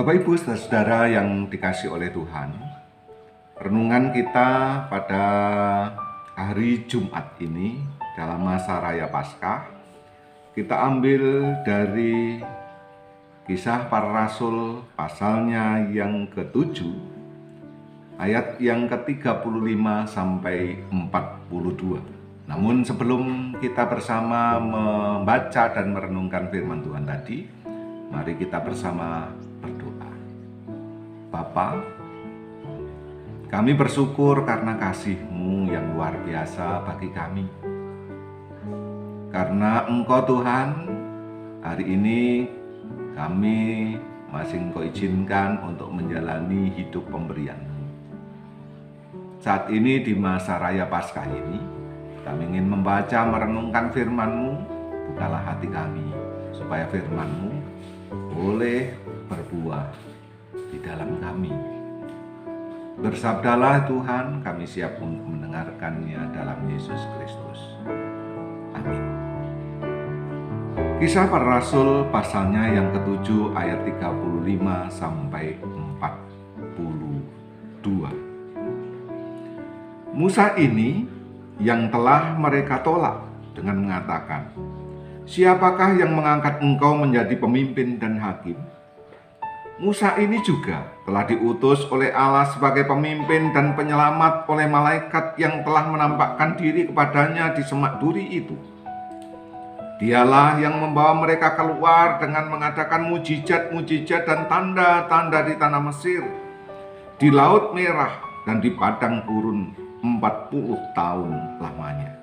Bapak Ibu saudara yang dikasih oleh Tuhan, renungan kita pada hari Jumat ini dalam masa Raya Paskah, kita ambil dari Kisah Para Rasul pasalnya yang ke-7, ayat yang ke-35 sampai 42. Namun sebelum kita bersama membaca dan merenungkan firman Tuhan tadi, mari kita bersama berdoa. Bapa, kami bersyukur karena kasih-Mu yang luar biasa bagi kami. Karena Engkau Tuhan, hari ini kami masih Engkau izinkan untuk menjalani hidup pemberian-Mu. Saat ini di masa Raya Paskah ini, kami ingin membaca merenungkan firman-Mu. Bukalah hati kami supaya firman-Mu boleh berbuah di dalam kami. Bersabdalah Tuhan, kami siap untuk mendengarkannya dalam Yesus Kristus. Amin. Kisah Para Rasul pasalnya yang ke-7 ayat 35 sampai 42. Musa ini yang telah mereka tolak dengan mengatakan, "Siapakah yang mengangkat engkau menjadi pemimpin dan hakim?" Musa ini juga telah diutus oleh Allah sebagai pemimpin dan penyelamat oleh malaikat yang telah menampakkan diri kepadanya di semak duri itu. Dialah yang membawa mereka keluar dengan mengadakan mujizat-mujizat dan tanda-tanda di tanah Mesir, di Laut Merah dan di padang gurun 40 tahun lamanya.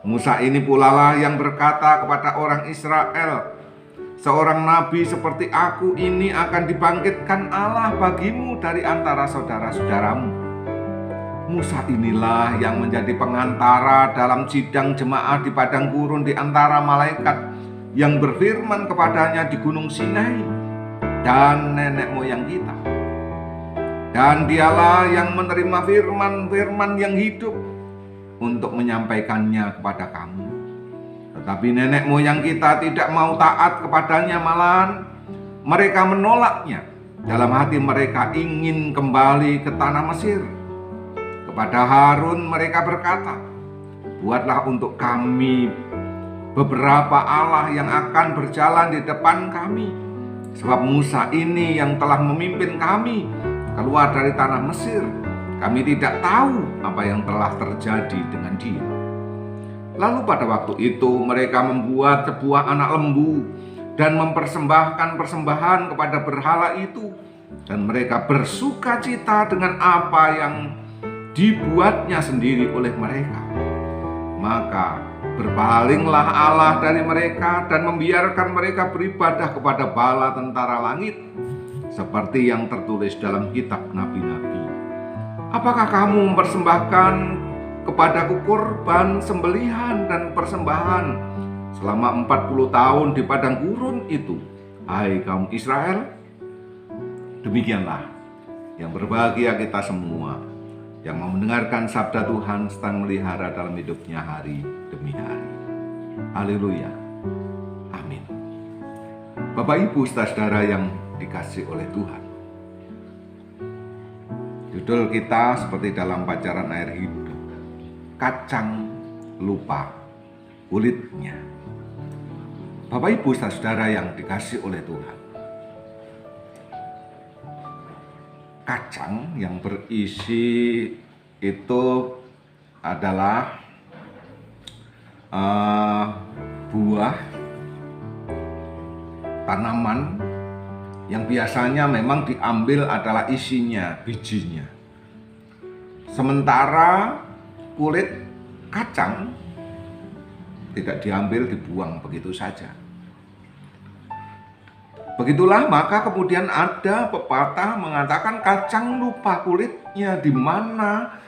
Musa ini pula lah yang berkata kepada orang Israel, "Seorang nabi seperti aku ini akan dibangkitkan Allah bagimu dari antara saudara-saudaramu." Musa inilah yang menjadi pengantara dalam sidang jemaat di padang gurun di antara malaikat yang berfirman kepadanya di Gunung Sinai dan nenek moyang kita. Dan dialah yang menerima firman-firman yang hidup untuk menyampaikannya kepada kamu. Tetapi nenek moyang kita tidak mau taat kepadanya, malahan mereka menolaknya. Dalam hati mereka ingin kembali ke tanah Mesir. Kepada Harun mereka berkata, "Buatlah untuk kami beberapa Allah yang akan berjalan di depan kami. Sebab Musa ini yang telah memimpin kami keluar dari tanah Mesir. Kami tidak tahu apa yang telah terjadi dengan dia." Lalu pada waktu itu mereka membuat sebuah anak lembu dan mempersembahkan persembahan kepada berhala itu. Dan mereka bersuka cita dengan apa yang dibuatnya sendiri oleh mereka. Maka berpalinglah Allah dari mereka dan membiarkan mereka beribadah kepada bala tentara langit, seperti yang tertulis dalam kitab nabi-nabi. "Apakah kamu mempersembahkan kepadaku korban sembelihan dan persembahan selama 40 tahun di padang gurun itu, hai kaum Israel?" Demikianlah yang berbahagia kita semua yang mau mendengarkan sabda Tuhan serta melihara dalam hidupnya hari demi hari. Haleluya. Amin. Bapak Ibu saudara yang dikasih oleh Tuhan, judul kita seperti dalam pacaran air hidup, kacang lupa kulitnya. Bapak Ibu saudara yang dikasih oleh Tuhan, kacang yang berisi itu adalah buah tanaman yang biasanya memang diambil adalah isinya, bijinya. Sementara kulit kacang tidak diambil, dibuang begitu saja. Begitulah maka kemudian ada pepatah mengatakan kacang lupa kulitnya, di mana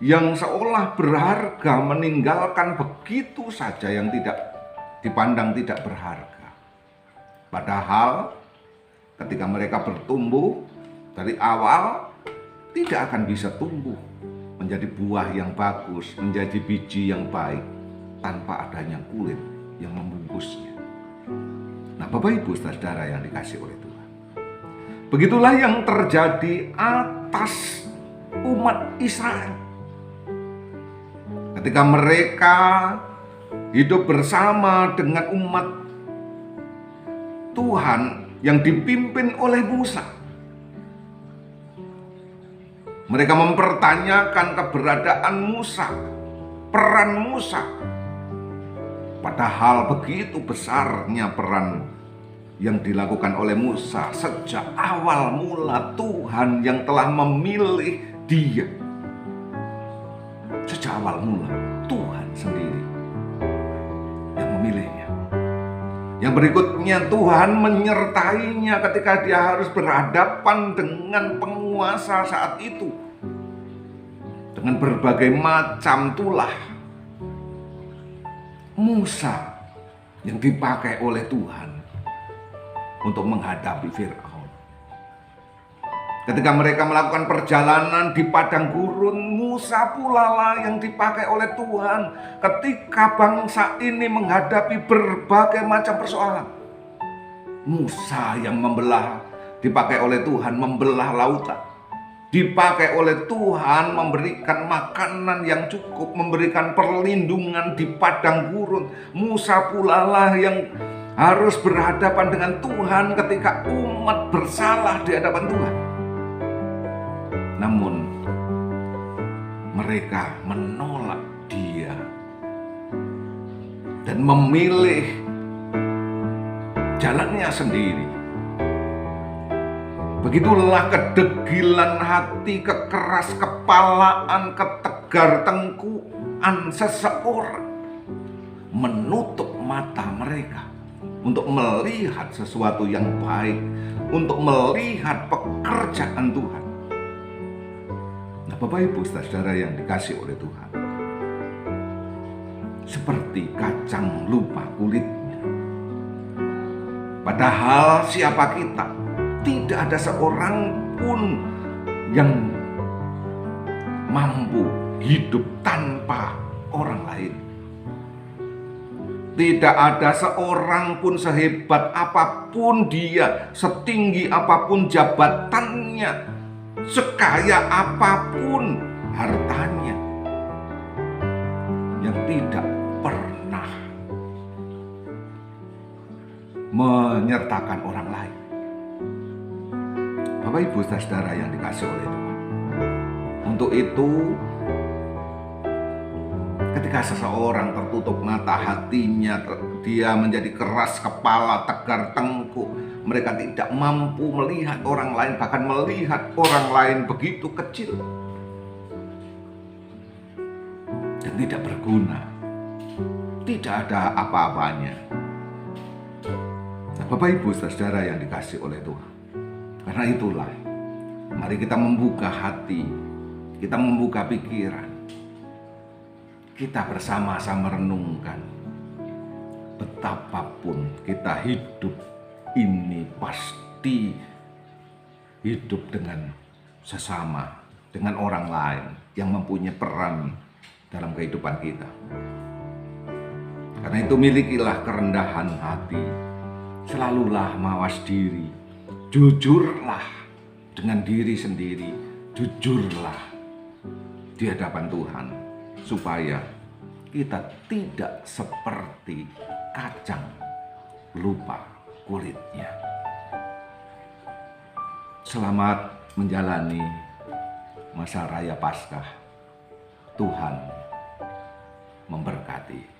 yang seolah berharga meninggalkan begitu saja yang tidak dipandang tidak berharga. Padahal ketika mereka bertumbuh dari awal tidak akan bisa tumbuh menjadi buah yang bagus, menjadi biji yang baik tanpa adanya kulit yang membungkusnya. Nah, Bapak Ibu saudara yang dikasih oleh Tuhan, Begitulah yang terjadi atas umat Israel. Ketika mereka hidup bersama dengan umat Tuhan yang dipimpin oleh Musa, mereka mempertanyakan keberadaan Musa, peran Musa. Padahal begitu besarnya peran yang dilakukan oleh Musa. Sejak awal mula Tuhan yang telah memilih dia. Sejak awal mula Tuhan sendiri yang memilihnya. Yang berikutnya, Tuhan menyertainya ketika dia harus berhadapan dengan penguasa saat itu, dengan berbagai macam tulah. Musa yang dipakai oleh Tuhan untuk menghadapi Firaun. Ketika mereka melakukan perjalanan di padang gurun, Musa pula lah yang dipakai oleh Tuhan ketika bangsa ini menghadapi berbagai macam persoalan. Musa yang dipakai oleh Tuhan membelah lautan, dipakai oleh Tuhan memberikan makanan yang cukup, memberikan perlindungan di padang gurun. Musa pula lah yang harus berhadapan dengan Tuhan ketika umat bersalah di hadapan Tuhan. Namun mereka menolak dia dan memilih jalannya sendiri. Begitulah kedegilan hati, kekeras kepalaan, ketegar tengkuan seseorang menutup mata mereka untuk melihat sesuatu yang baik, untuk melihat pekerjaan Tuhan. Nah, Bapak Ibu saudara yang dikasih oleh Tuhan, seperti kacang lupa kulitnya. Padahal siapa kita? Tidak ada seorang pun yang mampu hidup tanpa orang lain. Tidak ada seorang pun sehebat apapun dia, setinggi apapun jabatannya, sekaya apapun hartanya, yang tidak pernah menyertakan orang lain. Bapak Ibu saudara yang dikasih oleh Tuhan, untuk itu ketika seseorang tertutup mata hatinya, dia menjadi keras kepala, tegar tengkuk, mereka tidak mampu melihat orang lain, bahkan melihat orang lain begitu kecil dan tidak berguna, tidak ada apa-apanya. Nah, Bapak Ibu saudara yang dikasih oleh Tuhan, karena itulah mari kita membuka hati, kita membuka pikiran, kita bersama-sama renungkan betapapun kita hidup ini pasti hidup dengan sesama, dengan orang lain yang mempunyai peran dalam kehidupan kita. Karena itu milikilah kerendahan hati, selalulah mawas diri, jujurlah dengan diri sendiri, jujurlah di hadapan Tuhan, supaya kita tidak seperti kacang lupa kulitnya. Selamat menjalani masa raya Paskah. Tuhan memberkati.